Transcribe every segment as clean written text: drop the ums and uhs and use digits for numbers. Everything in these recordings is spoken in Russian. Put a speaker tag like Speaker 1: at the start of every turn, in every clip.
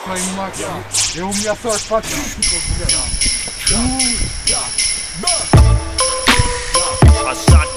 Speaker 1: своей матери. И у меня 40 пацанов,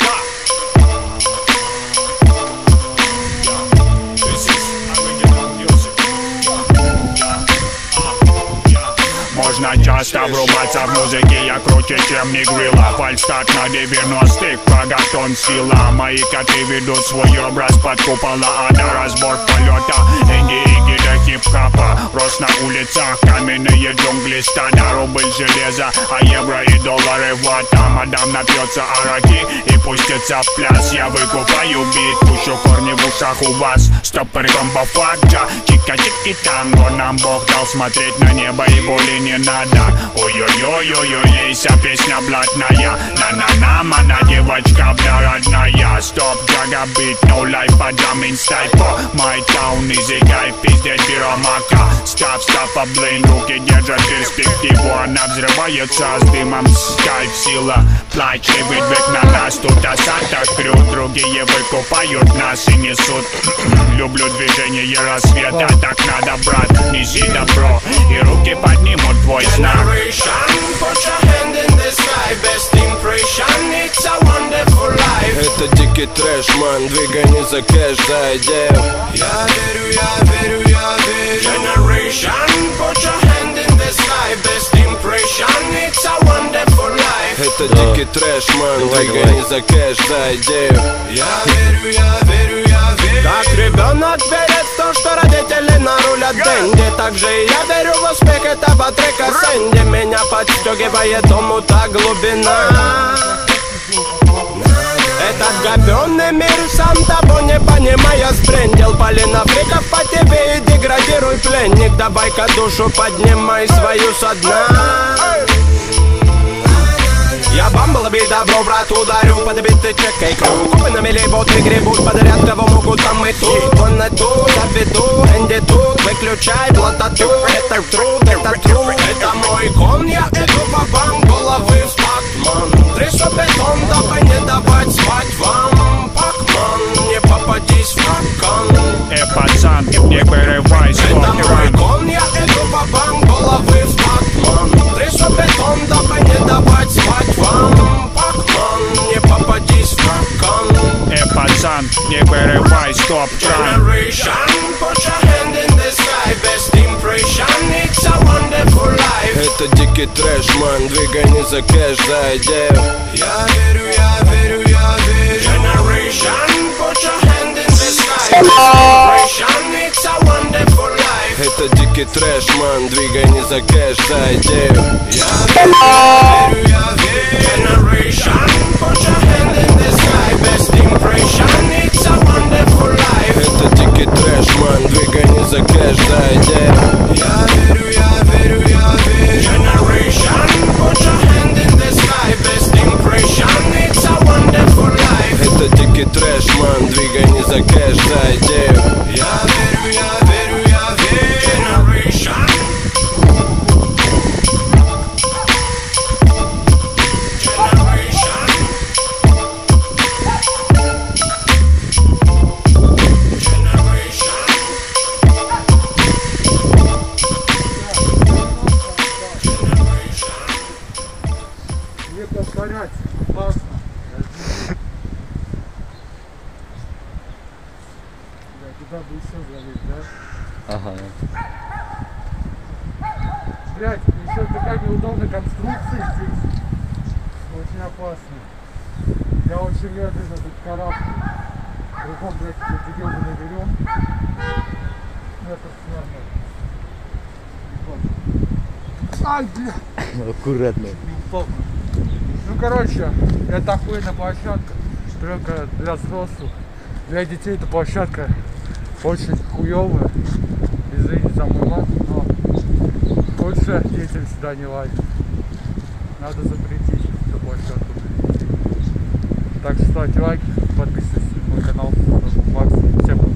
Speaker 2: Можно часто врубаться в музыке, я круче, чем Мигрила. Фальстарт на 90-х, прогатон сила. Мои коты ведут свой образ под купола ада. Разбор полета, инди-иги до хип-хопа. Рост на улицах, каменные джунгли, стада. Рубль железа, а евро и доллары вата. Мадам напьется араки и пустится в пляс. Я выкупаю бит, пущу корни в ушах у вас. Стопор комбо факта, чика-чики танго. Нам Бог дал смотреть на небо и боли не надо. Ой-ой-ой-ой-ой, вся песня блатная. На-на-на, мана девочка, бля, родная. Стоп, джага, бит, no life, а джамин стайпо. My town, easy guy, пиздец, биромака. Став, блин, руки держат перспективу. Она взрывается с дымом, скайп, сила. Плач и выдвиг на нас, тут осадок крют. Другие выкупают нас и несут. Люблю движение рассвета, так надо, брат, неси добро. И руки поднимут твой знак.
Speaker 3: Put your hand in the sky, best impression, it's a wonderful life.
Speaker 4: Это дикий трэш, ман, двигай не за кэш, за идею.
Speaker 3: Я верю, я верю, я верю. Generation, put your hand in the sky, best impression, it's a wonderful life.
Speaker 4: Это дикий трэш, ман, двигай не за кэш, за идею.
Speaker 3: Я верю, я верю, я верю.
Speaker 4: Как ребенок верит в то, что родители нарулят деньги. Также и я верю в успех этого трека Сэнди. Меня подстегивает омута глубина. Этот говёный мир сам того не понимая сбрендил. Полина фриков по тебе и деградируй, пленник. Давай-ка душу поднимай свою со дна. Я бамблби, добро, брат, ударю под биты, чекай круг. Купы на мели, боты гребут подряд, кого могут там и тут. Он и тут, заведу, Энди тут, выключай блатату. Это труд, это труд, это мой кон. Я иду по банк, головы в спакман. Трясу бетон, дабы не давать спать вам. Пакман, не попадись в капкан.
Speaker 2: Пацан, не вырывай, стоп.
Speaker 4: Это мой кон, я иду по банк, головы в спакман. Трясу бетон, дабы не давать спать вам. Пакман, не попадись в капкан.
Speaker 2: Пацан, не вырывай, стоп, кран.
Speaker 3: Generation, put your hand in the sky, best impression, it's a wonderful life.
Speaker 4: Это дикий трэш, ман, двигай не за кэш, за идею.
Speaker 3: Я верю, я верю, я верю. Generation, put your hand in the sky, best impression, it's a wonderful life.
Speaker 4: Это дикий трэш, ман, двигай не за кэш, за идею.
Speaker 3: Я верю, я верю, я верю. Generation, put your hand in the sky, best impression, it's a wonderful life.
Speaker 4: Это дикий трэш, ман, двигай не за кэш, за идею.
Speaker 3: Я верю, я верю, я верю. Generation, put your hand in the sky, best impression, it's a wonderful life.
Speaker 4: Это дикий трэш, ман, двигай не за кэш, за идею.
Speaker 3: Я верю, я верю, я верю. Generation.
Speaker 1: не повторять, опасно. Туда бы еще залить, да?
Speaker 5: Ага.
Speaker 1: Блять, еще такая неудобная конструкция здесь. Очень опасно. Я очень медленно тут карабкаю. Кругом, блядь, эти ебаные веревки. Это нормально. Ай, бля!
Speaker 5: Аккуратно.
Speaker 1: Ну, короче, это охуенная площадка. Только для взрослых. Для детей эта площадка очень хуёвая. Извините за мой мат, но лучше детям сюда не лазить. Надо запретить эту площадку для детей. Так что ставьте лайки, подписывайтесь на мой канал. Всем пока.